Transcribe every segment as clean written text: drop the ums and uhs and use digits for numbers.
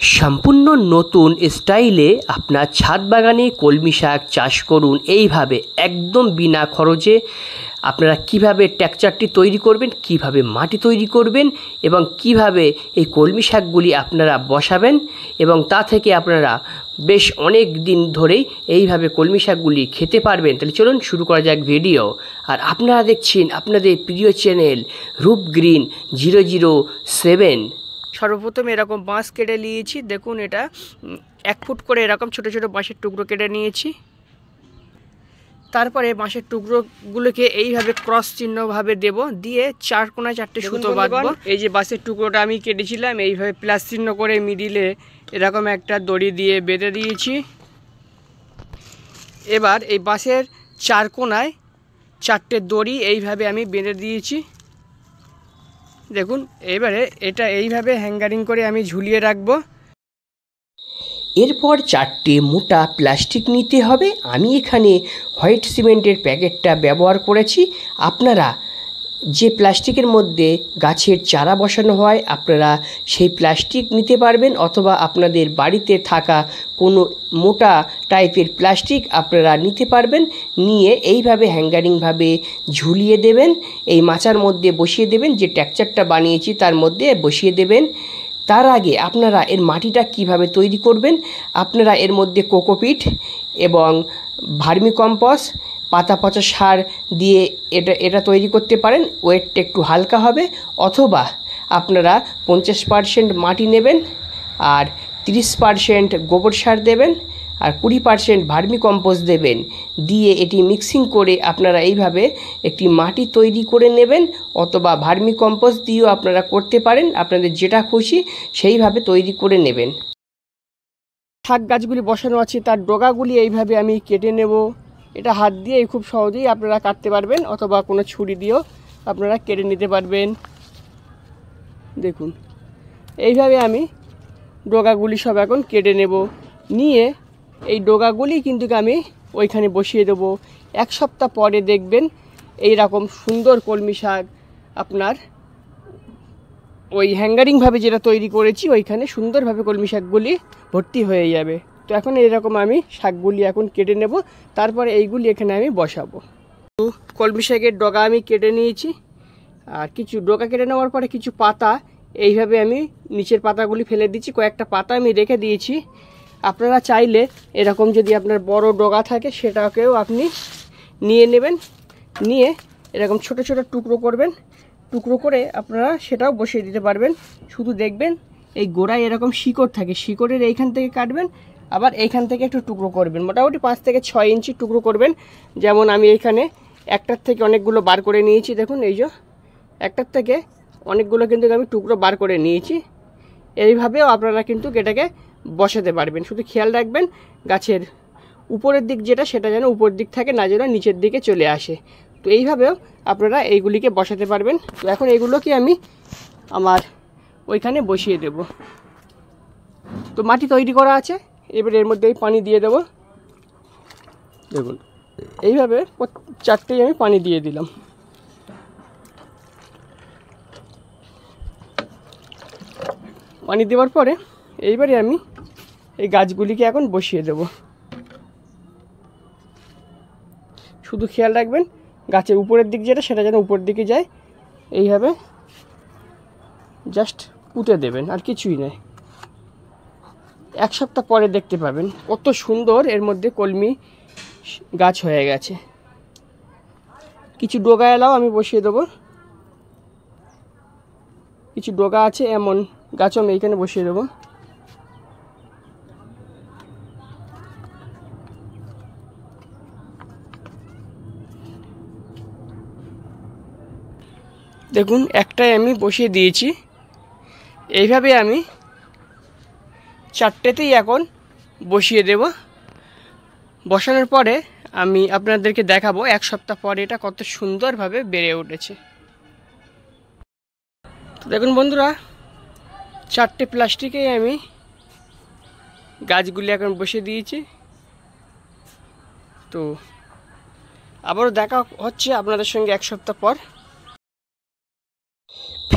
সম্পূর্ণ নতুন স্টাইলে আপনার ছাদ বাগানে কলমি শাক চাষ করুন এইভাবে একদম বিনা খরচে। আপনারা কিভাবে টেক্সচারটি তৈরি করবেন, কিভাবে মাটি তৈরি করবেন এবং কিভাবে এই কলমি শাকগুলি আপনারা বসাবেন এবং তা থেকে আপনারা বেশ অনেক দিন ধরেই এইভাবে কলমি শাকগুলি খেতে পারবেন। তাহলে চলুন শুরু করা যাক ভিডিও। আর আপনারা দেখছেন আপনাদের প্রিয় চ্যানেল রূপ গ্রিন 007। সর্বপ্রথম এরকম বাঁশ কেটে নিয়েছি। দেখুন এটা 1 ফুট করে এরকম ছোট ছোট বাঁশের টুকরো কেটে নিয়েছি। তারপরে বাঁশের টুকরোগুলোকে এইভাবে ক্রস চিহ্নভাবে দেব, দিয়ে 4 কোণায় 4টে সুতো বাঁধবো। এই যে বাঁশের টুকরোটা আমি কেটেছিলাম এইভাবে প্লাস চিহ্ন করে মিডিলে এরকম একটা দড়ি দিয়ে বেঁধে দিয়েছি। এবার এই বাঁশের 4 কোণায় 4টে দড়ি এইভাবে আমি বেঁধে দিয়েছি। দেখুন এবারে এটা এইভাবে হ্যাঙ্গারিং করে আমি ঝুলিয়ে রাখবো। এরপর 4টে মোটা প্লাস্টিক নিতে হবে। আমি এখানে হোয়াইট সিমেন্টের প্যাকেটটা ব্যবহার করেছি। আপনারা যে প্লাস্টিকের মধ্যে গাছের চারা বসানো হয় আপনারা সেই প্লাস্টিক নিতে পারবেন, অথবা আপনাদের বাড়িতে থাকা কোনো মোটা টাইপের প্লাস্টিক আপনারা নিতে পারবেন। নিয়ে এইভাবে হ্যাঙ্গারিংভাবে ঝুলিয়ে দেবেন, এই মাচার মধ্যে বসিয়ে দেবেন, যে টেক্সচারটা বানিয়েছি তার মধ্যে বসিয়ে দেবেন। তার আগে আপনারা এর মাটিটা কিভাবে তৈরি করবেন, আপনারা এর মধ্যে কোকোপিট এবং ভার্মিকম্পোস্ট, পাতা পচা সার দিয়ে এটা তৈরি করতে পারেন। ওয়েটটা একটু হালকা হবে। অথবা আপনারা 50% মাটি নেবেন আর 30% গোবর সার দেবেন আর 20% ভার্মিকম্পোস্ট দেবেন। দিয়ে এটি মিক্সিং করে আপনারা এইভাবে একটি মাটি তৈরি করে নেবেন, অথবা ভার্মিকম্পোস্ট দিয়েও আপনারা করতে পারেন। আপনাদের যেটা খুশি সেইভাবে তৈরি করে নেবেন। শাক গাছগুলি বসানো আছে তার ডগাগুলি এইভাবে আমি কেটে নেব। এটা হাত দিয়ে খুব সহজেই আপনারা কাটতে পারবেন, অথবা কোনো ছুরি দিয়েও আপনারা কেটে নিতে পারবেন। দেখুন এইভাবে আমি ডগাগুলি সব এখন কেটে নেব। নিয়ে এই ডগাগুলি কিন্তু আমি ওইখানে বসিয়ে দেবো। 1 সপ্তাহ পরে দেখবেন এই রকম সুন্দর কলমি শাক আপনার ওই হ্যাঙ্গারিংভাবে যেটা তৈরি করেছি ওইখানে সুন্দরভাবে কলমি শাকগুলি ভর্তি হয়ে যাবে। তো এখন এরকম আমি শাকগুলি এখন কেটে নেব, তারপরে এইগুলি এখানে আমি বসাবো। কলমি শাকের ডগা আমি কেটে নিয়েছি। আর কিছু ডগা কেটে নেওয়ার পরে কিছু পাতা এইভাবে আমি নিচের পাতাগুলি ফেলে দিচ্ছি, কয়েকটা পাতা আমি রেখে দিয়েছি। আপনারা চাইলে এরকম যদি আপনার বড় ডগা থাকে সেটাকেও আপনি নিয়ে নেবেন, নিয়ে এরকম ছোট ছোট টুকরো করবেন, টুকরো করে আপনারা সেটাও বসিয়ে দিতে পারবেন। শুধু দেখবেন এই গোড়ায় এরকম শিকড় থাকে, শিকড়ের এইখান থেকে কাটবেন, আবার এইখান থেকে একটু টুকরো করবেন, মোটামুটি 5 থেকে 6 ইঞ্চি টুকরো করবেন। যেমন আমি এইখানে একটার থেকে অনেকগুলো বার করে নিয়েছি। দেখুন এই যে একটার থেকে অনেকগুলো কিন্তু আমি টুকরো বার করে নিয়েছি। এইভাবেও আপনারা কিন্তু এটাকে বসাতে পারবেন। শুধু খেয়াল রাখবেন গাছের উপরের দিক যেটা সেটা যেন উপর দিক থাকে, না যেন নিচের দিকে চলে আসে। তো এইভাবেও আপনারা এইগুলিকে বসাতে পারবেন। তো এখন এইগুলোকে আমি আমার ওইখানে বসিয়ে দেব। তো মাটি তৈরি করা আছে, এবার এর মধ্যে পানি দিয়ে দেব। দেখুন এইভাবে 4টেই আমি পানি দিয়ে দিলাম। পানি দেওয়ার পরে এইবারে আমি এই গাছগুলিকে এখন বসিয়ে দেব। শুধু খেয়াল রাখবেন গাছের উপরের দিক যেটা সেটা যেন উপর দিকে যায়। এইভাবে জাস্ট পুঁতে দেবেন, আর কিছুই নয়। 1 সপ্তাহ পরে দেখতে পাবেন কত সুন্দর এর মধ্যে কলমি গাছ হয়ে গেছে। কিছু ডগা এলাও আমি বসিয়ে দেবো। কিছু ডগা আছে এমন গাছও আমি এইখানে বসিয়ে দেবো। দেখুন একটাই আমি বসিয়ে দিয়েছি। এইভাবে আমি 4টেতেই এখন বসিয়ে দেব। বসানোর পরে আমি আপনাদেরকে দেখাবো 1 সপ্তাহ পরে এটা কত সুন্দরভাবে বেড়ে উঠেছে। তো দেখুন বন্ধুরা 4টে প্লাস্টিকেই আমি গাছগুলি এখন বসিয়ে দিয়েছি। তো আবারও দেখা হচ্ছে আপনাদের সঙ্গে 1 সপ্তাহ পর।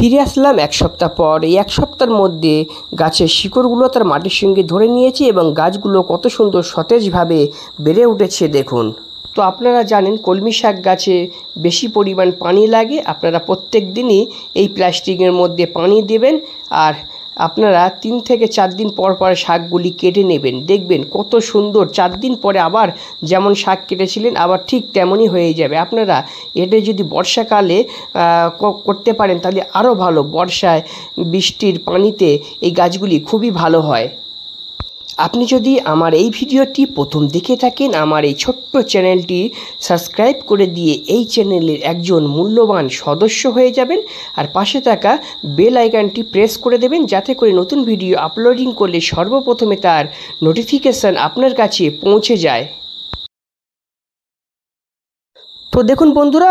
ফিরে আসলাম এক সপ্তাহ পর। এই এক সপ্তাহের মধ্যে গাছের শিকড়গুলো তার মাটির সঙ্গে ধরে নিয়েছে এবং গাছগুলো কত সুন্দর সতেজভাবে বেড়ে উঠেছে দেখুন। তো আপনারা জানেন কলমি শাক গাছে বেশি পরিমাণ পানি লাগে। আপনারা প্রত্যেক দিনই এই প্লাস্টিকের মধ্যে পানি দেবেন আর আপনারা 3 থেকে 4 দিন পর পর শাকগুলি কেটে নেবেন। দেখবেন কত সুন্দর 4 দিন পরে আবার যেমন শাক কেটেছিলেন আবার ঠিক তেমনই হয়ে যাবে। আপনারা এটা যদি বর্ষাকালে করতে পারেন তাহলে আরও ভালো। বর্ষায় বৃষ্টির পানিতে এই গাছগুলি খুবই ভালো হয়। আপনি যদি আমার এই ভিডিওটি প্রথম দেখে থাকেন, আমার এই ছোট্ট চ্যানেলটি সাবস্ক্রাইব করে দিয়ে এই চ্যানেলের একজন মূল্যবান সদস্য হয়ে যাবেন আর পাশে থাকা বেল আইকনটি প্রেস করে দেবেন যাতে করে নতুন ভিডিও আপলোডিং করলে সর্বপ্রথমে তার নোটিফিকেশান আপনার কাছে পৌঁছে যায়। তো দেখুন বন্ধুরা,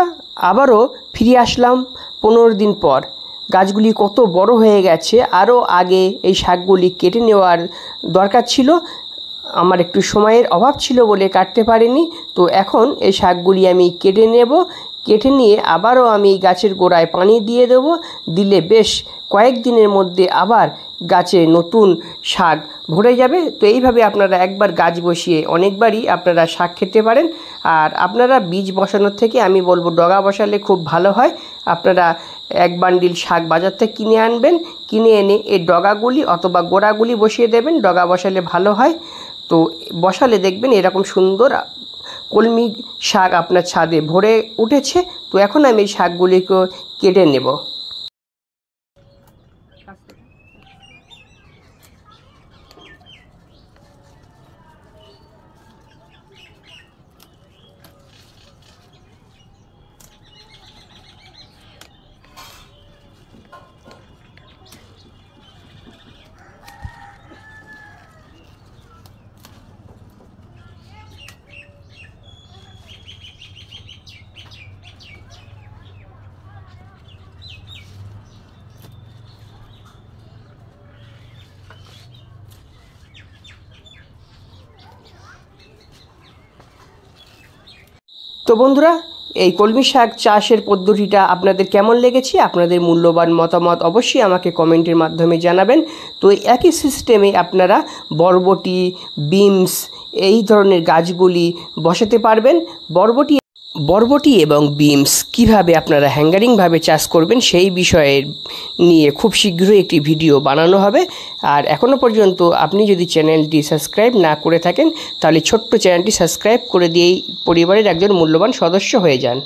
আবারও ফিরে আসলাম 15 দিন পর। গাছগুলি কত বড় হয়ে গেছে। আরও আগে এই শাকগুলি কেটে নেওয়ার দরকার ছিল, আমার একটু সময়ের অভাব ছিল বলে কাটতে পারিনি। তো এখন এই শাকগুলি আমি কেটে নেব। কেটে নিয়ে আবারও আমি গাছের গোড়ায় পানি দিয়ে দেব। দিলে বেশ কয়েকদিনের মধ্যে আবার গাছে নতুন শাক ভরে যাবে। তো এইভাবে আপনারা একবার গাছ বসিয়ে অনেকবারই আপনারা শাক খেতে পারেন। আর আপনারা বীজ বসানোর থেকে আমি বলবো ডগা বসালে খুব ভালো হয়। আপনারা 1 বান্ডিল শাক বাজার থেকে কিনে আনবেন, কিনে এনে এই ডগাগুলি অথবা গোড়াগুলি বসিয়ে দেবেন। ডগা বসালে ভালো হয়। তো বসালে দেখবেন এরকম সুন্দর কলমি শাক আপনার ছাদে ভরে উঠেছে। তো এখন আমি এই শাকগুলিকে কেটে নেব। তো বন্ধুরা, এই কলমি শাক চাষের পদ্ধতিটা আপনাদের কেমন লেগেছে? আপনাদের মূল্যবান মতামত অবশ্যই আমাকে কমেন্টের মাধ্যমে জানাবেন। তো একই সিস্টেমে আপনারা বরবটি, বিনস এই ধরনের গাছগুলি বসাতে পারবেন। বরবটি এবং বিনস কিভাবে আপনারা হ্যাঙ্গারিংভাবে চাষ করবেন সেই বিষয়ে নিয়ে খুব শীঘ্রই একটি ভিডিও বানানো হবে। আর এখনও পর্যন্ত আপনি যদি চ্যানেলটি সাবস্ক্রাইব না করে থাকেন তাহলে ছোট্ট চ্যানেলটি সাবস্ক্রাইব করে দিয়েই পরিবারের একজন মূল্যবান সদস্য হয়ে যান।